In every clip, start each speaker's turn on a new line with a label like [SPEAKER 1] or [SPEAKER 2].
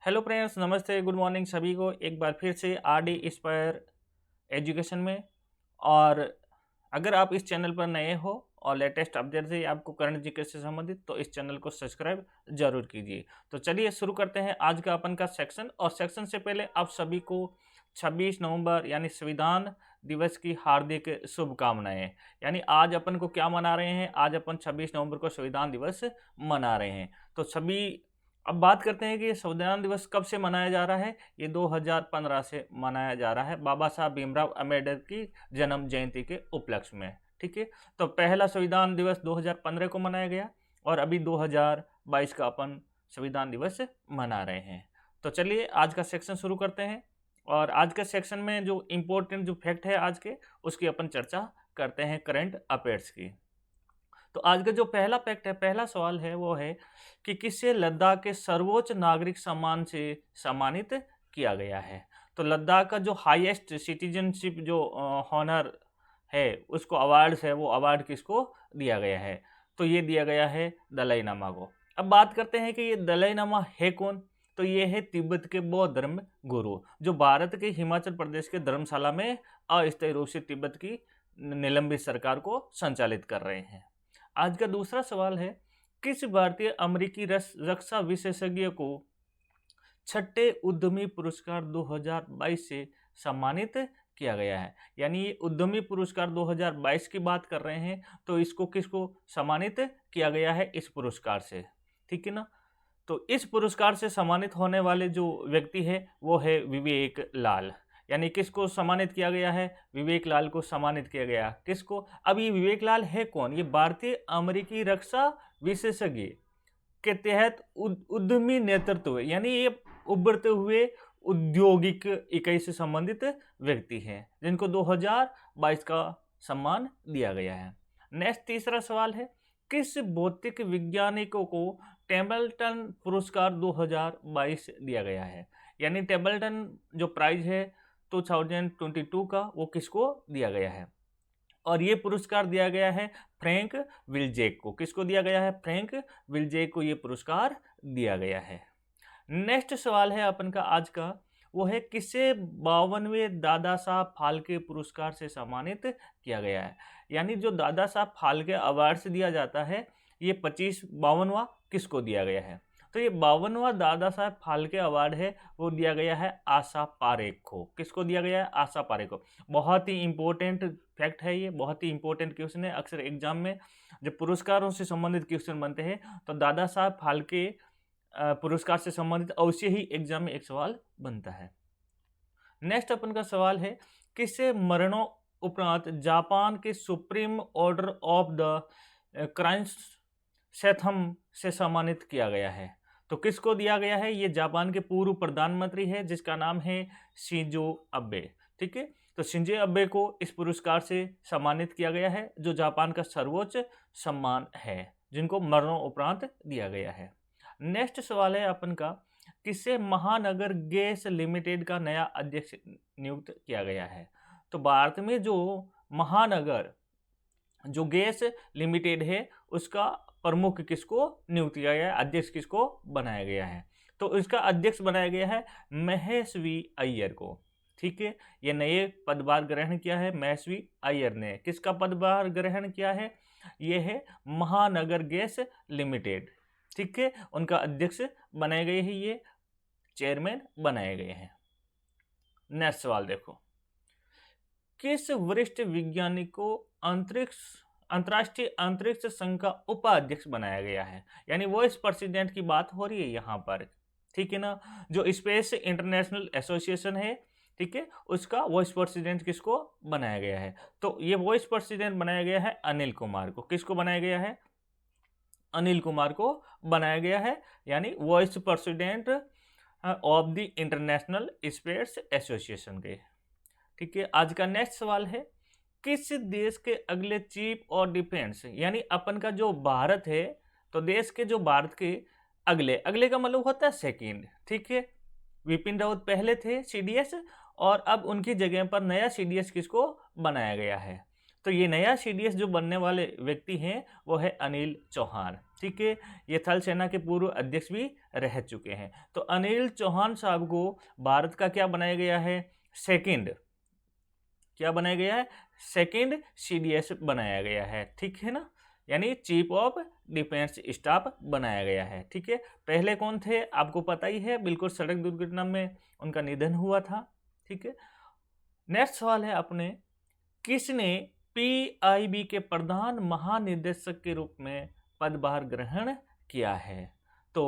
[SPEAKER 1] Hello friends, नमस्ते, good morning सभी को एक बार फिर से आरडी इंस्पायर एजुकेशन में। और अगर आप इस चैनल पर नए हो और लेटेस्ट अपडेट से आपको करंट जीके से संबंधित तो इस चैनल को सब्सक्राइब जरूर कीजिए। तो चलिए शुरू करते हैं आज का अपन का सेक्शन। और सेक्शन से पहले आप सभी को 26 नवंबर यानी संविधान दिवस की हार्दिक शुभकामनाएं। यानी आज अपन को क्या मना रहे हैं, आज अपन 26 नवंबर को संविधान दिवस मना रहे हैं। तो सभी अब बात करते हैं कि ये संविधान दिवस कब से मनाया जा रहा है। ये 2015 से मनाया जा रहा है, बाबा साहब भीमराव अम्बेडकर की जन्म जयंती के उपलक्ष्य में। ठीक है, तो पहला संविधान दिवस 2015 को मनाया गया और अभी 2022 का अपन संविधान दिवस मना रहे हैं। तो चलिए आज का सेक्शन शुरू करते हैं। और आज के सेक्शन में जो इम्पोर्टेंट जो फैक्ट है आज के, उसकी अपन चर्चा करते हैं करंट अफेयर्स की। तो आज का जो पहला फैक्ट है, पहला सवाल है, वो है कि किसे लद्दाख के सर्वोच्च नागरिक सम्मान से सम्मानित किया गया है। तो लद्दाख का जो हाईएस्ट सिटीजनशिप जो हॉनर है, उसको अवार्ड्स है, वो अवार्ड किसको दिया गया है? तो ये दिया गया है दलाई लामा को। अब बात करते हैं कि ये दलाई लामा है कौन। तो ये है तिब्बत के बौद्ध धर्म गुरु, जो भारत के हिमाचल प्रदेश के धर्मशाला में अस्थायी रूप से तिब्बत की निलंबित सरकार को संचालित कर रहे हैं। आज का दूसरा सवाल है, किस भारतीय अमेरिकी रक्षा विशेषज्ञ को छठे उद्यमी पुरस्कार 2022 से सम्मानित किया गया है? यानी ये उद्यमी पुरस्कार 2022 की बात कर रहे हैं, तो इसको किसको सम्मानित किया गया है इस पुरस्कार से? ठीक है ना। तो इस पुरस्कार से सम्मानित होने वाले जो व्यक्ति है वो है विवेक लाल। यानी किसको सम्मानित किया गया है? विवेक लाल को सम्मानित किया गया। किसको? अब ये विवेक लाल है कौन? ये भारतीय अमेरिकी रक्षा विशेषज्ञ के तहत उद्यमी नेतृत्व, यानी ये उभरते हुए औद्योगिक इकाई से संबंधित व्यक्ति हैं, जिनको 2022 का सम्मान दिया गया है। नेक्स्ट तीसरा सवाल है, किस भौतिक वैज्ञानिकों को टेम्पल्टन पुरस्कार 2022 दिया गया है? यानी टेम्पल्टन जो प्राइज है 2022 का, वो किसको दिया गया है? और ये पुरस्कार दिया गया है फ्रैंक विल्जेक को। किसको दिया गया है? फ्रैंक विल्जेक को ये पुरस्कार दिया गया है। नेक्स्ट सवाल है अपन का आज का, वो है किसे 52वें दादा साहब फाल्के पुरस्कार से सम्मानित किया गया है? यानी जो दादा साहब फाल्के अवार्ड से दिया जाता है, ये 52वां किसको दिया गया है? तो ये 52वां दादा साहब फाल्के अवार्ड है, वो दिया गया है आशा पारेख को। किसको दिया गया है? आशा पारेख को। बहुत ही इंपॉर्टेंट फैक्ट है ये, बहुत ही इंपॉर्टेंट क्वेश्चन है। अक्सर एग्जाम में जब पुरस्कारों से संबंधित क्वेश्चन बनते हैं तो दादा साहब फाल्के पुरस्कार से संबंधित अवश्य ही एग्जाम में एक सवाल बनता है। नेक्स्ट अपन का सवाल है, किसे मरणों उपरांत जापान के सुप्रीम ऑर्डर ऑफ द क्राइसेंथम से सम्मानित किया गया है? तो किसको दिया गया है? ये जापान के पूर्व प्रधानमंत्री है, जिसका नाम है शिंजो अबे। ठीक है, तो शिंजो अबे को इस पुरस्कार से सम्मानित किया गया है, जो जापान का सर्वोच्च सम्मान है, जिनको मरणों उपरांत दिया गया है। नेक्स्ट सवाल है अपन का, किसे महानगर गैस लिमिटेड का नया अध्यक्ष नियुक्त किया गया है? तो भारत में जो महानगर जो गैस लिमिटेड है, उसका प्रमुख किसको नियुक्त किया गया है? अध्यक्ष किसको बनाया गया है? तो इसका अध्यक्ष बनाया गया है महेश वी अय्यर को। ठीक है, ये नए पदभार ग्रहण किया है महेश वी अय्यर ने। किसका पदभार ग्रहण किया है? ये है महानगर गैस लिमिटेड। ठीक है, उनका अध्यक्ष बनाए गए हैं, ये चेयरमैन बनाए गए हैं। नेक्स्ट सवाल देखो, किस वरिष्ठ वैज्ञानिक को अंतर्राष्ट्रीय अंतरिक्ष संघ का उपाध्यक्ष बनाया गया है? यानी वाइस प्रेसिडेंट की बात हो रही है यहाँ पर। ठीक है ना, जो स्पेस इंटरनेशनल एसोसिएशन है, ठीक है, उसका वाइस प्रेसिडेंट किसको बनाया गया है? तो ये वाइस प्रेसिडेंट बनाया गया है अनिल कुमार को। किसको बनाया गया है? अनिल कुमार को बनाया गया है, यानी vice president of the international space association के। ठीक है, आज का नेक्स्ट सवाल है, किस देश के अगले चीफ ऑफ डिफेंस, यानी अपन का जो भारत है, तो देश के जो भारत के अगले, अगले का मतलब होता है सेकंड। ठीक है, विपिन रावत पहले थे सीडीएस, और अब उनकी जगह पर नया सीडीएस किसको बनाया गया है? तो ये नया CDS जो बनने वाले व्यक्ति हैं वो है अनिल चौहान। ठीक है, ये थल सेना के पूर्व अध्यक्ष भी रह चुके हैं। तो अनिल चौहान साहब को भारत का क्या बनाया गया है, सेकंड, क्या बनाया गया है, सेकंड CDS बनाया गया है। ठीक है ना, यानी चीफ ऑफ डिफेंस स्टाफ बनाया गया है। ठीक है, पहले कौन थे आपको पता ही है, बिल्कुल सड़क दुर्घटना में उनका निधन हुआ था। ठीक है, नेक्स्ट सवाल है अपने, किसने PIB के प्रधान महानिदेशक के रूप में पदभार ग्रहण किया है। तो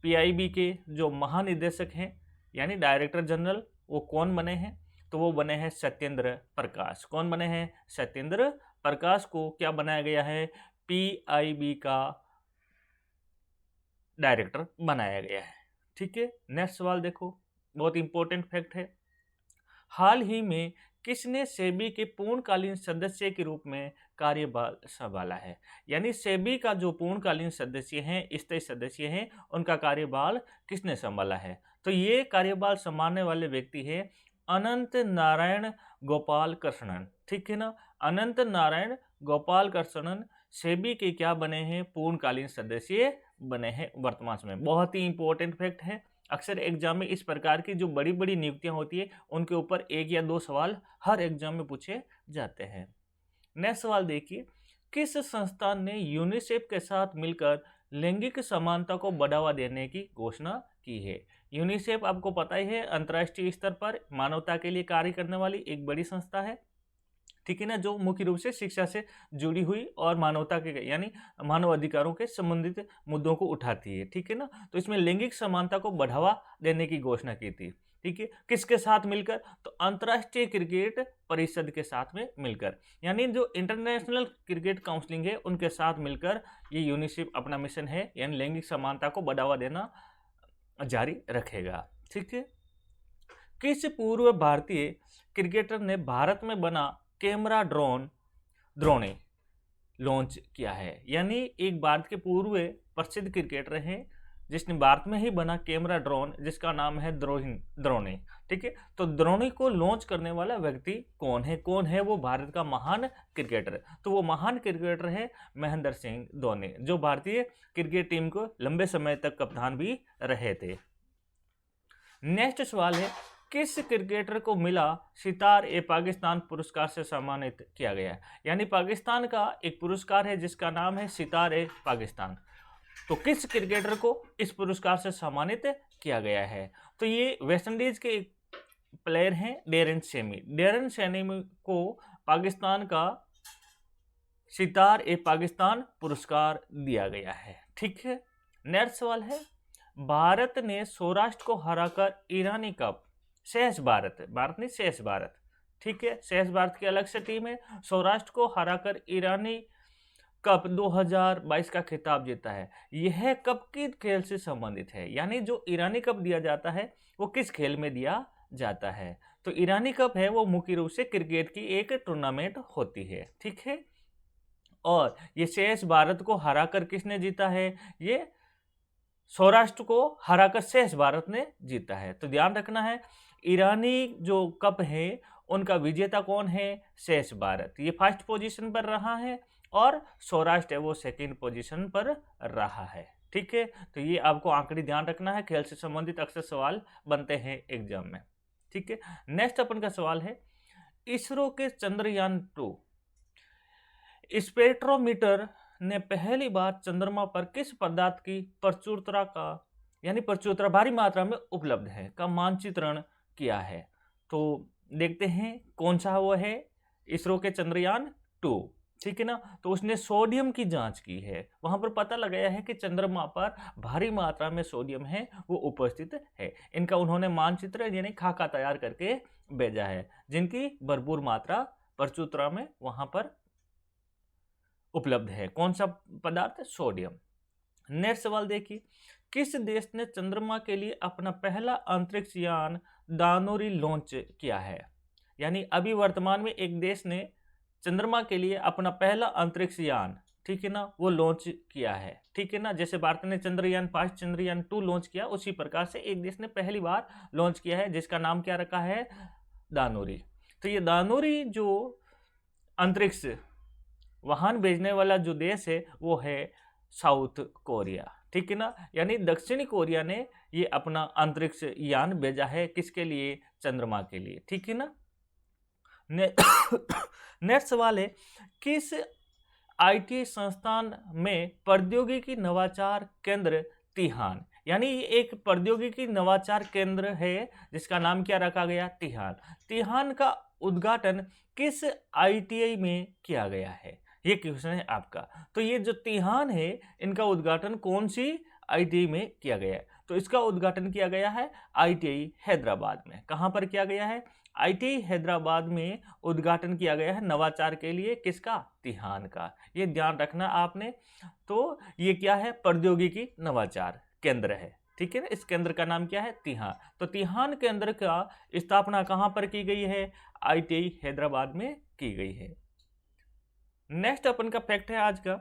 [SPEAKER 1] PIB के जो महानिदेशक हैं यानी डायरेक्टर जनरल, वो कौन बने हैं, तो वो बने हैं सत्येंद्र प्रकाश। कौन बने हैं, सत्येंद्र प्रकाश को क्या बनाया गया है, PIB का डायरेक्टर बनाया गया है। ठीक है, नेक्स्ट सवाल देखो, बहुत इंपॉर्टेंट फैक्ट है, हाल ही में किसने सेबी के पूर्णकालीन सदस्य के रूप में कार्यभार संभाला है। यानी सेबी का जो पूर्णकालीन सदस्य हैं, स्थायी सदस्य हैं, उनका कार्यभार किसने संभाला है। तो ये कार्यभार संभालने वाले व्यक्ति हैं अनंत नारायण गोपाल कृष्णन। ठीक है ना, अनंत नारायण गोपाल कृष्णन सेबी के क्या बने हैं, पूर्णकालीन सदस्य बने हैं वर्तमान समय। बहुत ही इंपॉर्टेंट फैक्ट है, अक्सर एग्जाम में इस प्रकार की जो बड़ी बड़ी नियुक्तियां होती है उनके ऊपर 1 या 2 सवाल हर एग्जाम में पूछे जाते हैं। नेक्स्ट सवाल देखिए, किस संस्थान ने यूनिसेफ के साथ मिलकर लैंगिक समानता को बढ़ावा देने की घोषणा की है। यूनिसेफ आपको पता ही है, अंतर्राष्ट्रीय स्तर पर मानवता के लिए कार्य करने वाली एक बड़ी संस्था है। ठीक है ना, जो मुख्य रूप से शिक्षा से जुड़ी हुई और मानवता के यानी मानव अधिकारों के संबंधित मुद्दों को उठाती है। ठीक है ना, तो इसमें लैंगिक समानता को बढ़ावा देने की घोषणा की थी। ठीक है, किसके साथ मिलकर, तो अंतर्राष्ट्रीय क्रिकेट परिषद के साथ में मिलकर, यानी जो इंटरनेशनल क्रिकेट काउंसिलिंग है उनके साथ मिलकर ये यूनिसेफ अपना मिशन है यानी लैंगिक समानता को बढ़ावा देना जारी रखेगा। ठीक है, किस पूर्व भारतीय क्रिकेटर ने भारत में बना कैमरा ड्रोन लॉन्च किया है। यानी एक भारत के पूर्व प्रसिद्ध क्रिकेटर हैं जिसने भारत में ही बना कैमरा ड्रोन, जिसका नाम है द्रोणी। ठीक है, तो द्रोणी को लॉन्च करने वाला व्यक्ति कौन है वो भारत का महान क्रिकेटर, तो वो महान क्रिकेटर है महेंद्र सिंह धोनी, जो भारतीय क्रिकेट टीम को लंबे समय तक कप्तान भी रहे थे। नेक्स्ट सवाल है, किस क्रिकेटर को मिला सितार-ए-पाकिस्तान पुरस्कार से सम्मानित किया गया है। यानी पाकिस्तान का एक पुरस्कार है जिसका नाम है सितार-ए-पाकिस्तान, तो किस क्रिकेटर को इस पुरस्कार से सम्मानित किया गया है, तो ये वेस्टइंडीज के एक प्लेयर हैं डेरेन सेमी को पाकिस्तान का सितार-ए-पाकिस्तान पुरस्कार दिया गया है। ठीक है, नेक्स्ट सवाल है, भारत ने सौराष्ट्र को हराकर ईरानी कप, शेष भारत नहीं शेष भारत, ठीक है, शेष भारत की अलग से टीम है, सौराष्ट्र को हराकर ईरानी कप 2022 का खिताब जीता है। यह कप किस खेल से संबंधित है, यानी जो ईरानी कप दिया जाता है वो किस खेल में दिया जाता है, तो ईरानी कप है वो मुख्य रूप से क्रिकेट की एक टूर्नामेंट होती है। ठीक है, और ये शेष भारत को हराकर किसने जीता है, ये सौराष्ट्र को हराकर शेष भारत ने जीता है। तो ध्यान रखना है, ईरानी जो कप है उनका विजेता कौन है, शेष भारत, ये फर्स्ट पोजीशन पर रहा है और सौराष्ट्र है वो सेकंड पोजीशन पर रहा है। ठीक है, तो ये आपको आंकड़े ध्यान रखना है, खेल से संबंधित अक्सर सवाल बनते हैं एग्जाम में। ठीक है, नेक्स्ट अपन का सवाल है, इसरो के चंद्रयान 2 स्पेक्ट्रोमीटर ने पहली बार चंद्रमा पर किस पदार्थ की प्रचुरता का यानी प्रचुरता भारी मात्रा में उपलब्ध है का मानचित्रण किया है। तो देखते हैं कौन सा वो है, इसरो के चंद्रयान 2, ठीक है ना, तो उसने सोडियम की जांच की है, वहां पर पता लगाया है कि चंद्रमा पर भारी मात्रा में सोडियम है वो उपस्थित है। इनका उन्होंने मानचित्र यानी खाका तैयार करके भेजा है, जिनकी भरपूर मात्रा प्रचुरता में वहां पर उपलब्ध है। कौन सा पदार्थ, सोडियम। नेक्स्ट सवाल देखिए, किस देश ने चंद्रमा के लिए अपना पहला अंतरिक्ष यान दानोरी लॉन्च किया है। यानी अभी वर्तमान में एक देश ने चंद्रमा के लिए अपना पहला अंतरिक्ष यान, ठीक है ना, वो लॉन्च किया है। ठीक है ना, जैसे भारत ने चंद्रयान 5 चंद्रयान 2 लॉन्च किया, उसी प्रकार से एक देश ने पहली बार लॉन्च किया है जिसका नाम क्या रखा है, दानोरी। तो ये दानोरी जो अंतरिक्ष वाहन भेजने वाला जो देश है वो है साउथ कोरिया, ठीक है ना। यानी दक्षिणी कोरिया ने ये अपना अंतरिक्ष यान भेजा है, किसके लिए? चंद्रमा के लिए, ठीक है ना। नेक्स्ट सवाल है, किस आईटी संस्थान में प्रौद्योगिकी नवाचार केंद्र तिहान, यानी ये एक प्रौद्योगिकी नवाचार केंद्र है जिसका नाम क्या रखा गया? तिहान। तिहान का उद्घाटन किस आईटीआई में किया गया है? ये क्वेश्चन है आपका। तो ये जो तिहान है इनका उद्घाटन कौन सी आईटीआई में किया गया है? तो इसका उद्घाटन किया गया है आईटीआई हैदराबाद में। कहां पर किया गया है? आईटीआई हैदराबाद में उद्घाटन किया गया है नवाचार के लिए, किसका? तिहान का। ये ध्यान रखना आपने। तो ये क्या है? प्रौद्योगिकी नवाचार केंद्र है, ठीक है ना। इस केंद्र का नाम क्या है? तिहान। तो तिहान केंद्र का स्थापना कहां पर की गई है? आईटीआई हैदराबाद में की गई है। नेक्स्ट अपन का फैक्ट है आज का,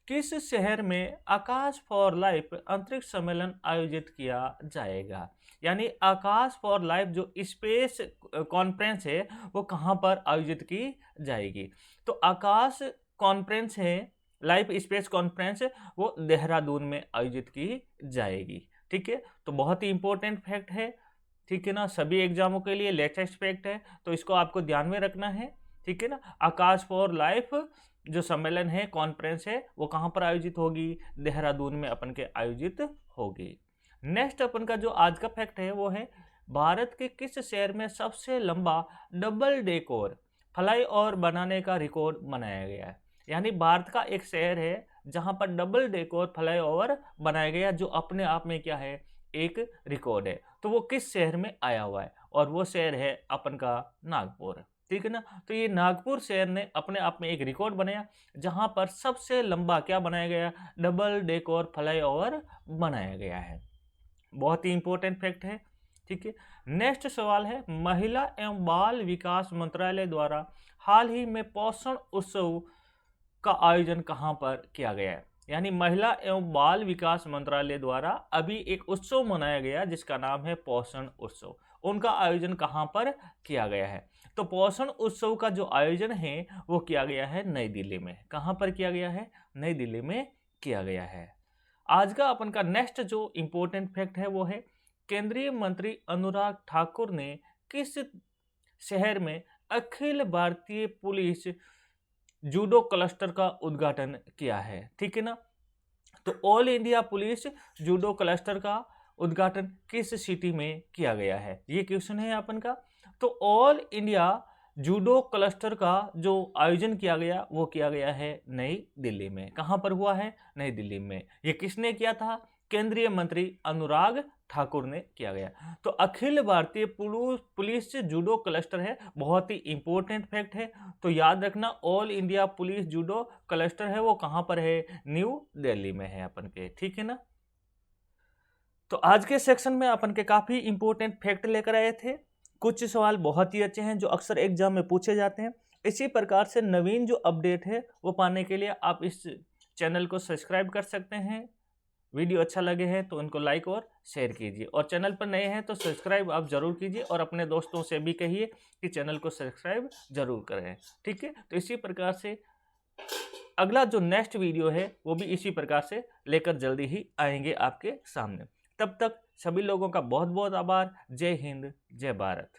[SPEAKER 1] किस शहर में आकाश फॉर लाइफ अंतरिक्ष सम्मेलन आयोजित किया जाएगा? यानी आकाश फॉर लाइफ जो स्पेस कॉन्फ्रेंस है वो कहां पर आयोजित की जाएगी? तो आकाश कॉन्फ्रेंस है, लाइफ स्पेस कॉन्फ्रेंस, वो देहरादून में आयोजित की जाएगी, ठीक है। तो बहुत ही इंपॉर्टेंट फैक्ट है, ठीक है ना। सभी एग्जामों के लिए लेटेस्ट फैक्ट है, तो इसको आपको ध्यान में रखना है, ठीक है ना। आकाश फॉर लाइफ जो सम्मेलन है, कॉन्फ्रेंस है, वो कहां पर आयोजित होगी? देहरादून में अपन के आयोजित होगी। नेक्स्ट अपन का जो आज का फैक्ट है वो है, भारत के किस शहर में सबसे लंबा डबल डेकोर फ्लाईओवर बनाने का रिकॉर्ड बनाया गया है? यानी भारत का एक शहर है जहां पर डबल डेकोर फ्लाईओवर बनाया गया, जो अपने आप में क्या है? एक रिकॉर्ड है। तो वो किस शहर में आया हुआ है? और वो शहर है अपन का नागपुर, ठीक है ना। तो ये नागपुर शहर ने अपने आप में एक रिकॉर्ड बनाया जहां पर सबसे लंबा क्या बनाया गया? डबल डेकोर फ्लाईओवर बनाया गया है। बहुत ही इंपॉर्टेंट फैक्ट है, ठीक है। नेक्स्ट सवाल है, महिला एवं बाल विकास मंत्रालय द्वारा हाल ही में पोषण उत्सव का आयोजन कहां पर किया गया है? यानी महिला एवं बाल विकास मंत्रालय द्वारा अभी एक उत्सव मनाया गया जिसका नाम है पोषण उत्सव। उनका आयोजन कहां पर किया गया है? तो पोषण उत्सव का जो आयोजन है वो किया गया है नई दिल्ली में। कहां पर किया गया है? नई दिल्ली में किया गया है। आज का अपन का नेक्स्ट जो इंपॉर्टेंट फैक्ट है वो है, केंद्रीय मंत्री अनुराग ठाकुर ने किस शहर में Akhil Bharatiya police judo cluster का उद्घाटन किया है, ठीक है ना। तो all India police judo cluster का उद्घाटन किस सिटी में किया गया है? ये क्वेश्चन है अपन का। तो ऑल इंडिया जूडो क्लस्टर का जो आयोजन किया गया वो किया गया है नई दिल्ली में। कहां पर हुआ है? नई दिल्ली में। ये किसने किया था? केंद्रीय मंत्री अनुराग ठाकुर ने किया गया। तो Akhil Bharatiya police judo cluster है, बहुत ही इंपॉर्टेंट फैक्ट है। तो याद रखना, all India police judo cluster है वो कहां पर है? न्यू दिल्ली में है अपन के, ठीक है ना। तो आज के सेक्शन में अपन के काफी इंपॉर्टेंट फैक्ट लेकर आए थे। कुछ सवाल बहुत ही अच्छे हैं जो अक्सर एग्जाम में पूछे जाते हैं। इसी प्रकार से नवीन जो अपडेट है वो पाने के लिए आप इस चैनल को सब्सक्राइब कर सकते हैं। वीडियो अच्छा लगे है तो उनको लाइक और शेयर कीजिए, और चैनल पर नए हैं तो सब्सक्राइब आप जरूर कीजिए, और अपने दोस्तों से भी कहिए कि चैनल को सब्सक्राइब जरूर करें, ठीक है। तो इसी प्रकार से अगला जो नेक्स्ट वीडियो है वो भी इसी प्रकार से लेकर जल्दी ही आएंगे आपके सामने। तब तक सभी लोगों का बहुत बहुत आभार। जय हिंद, जय भारत।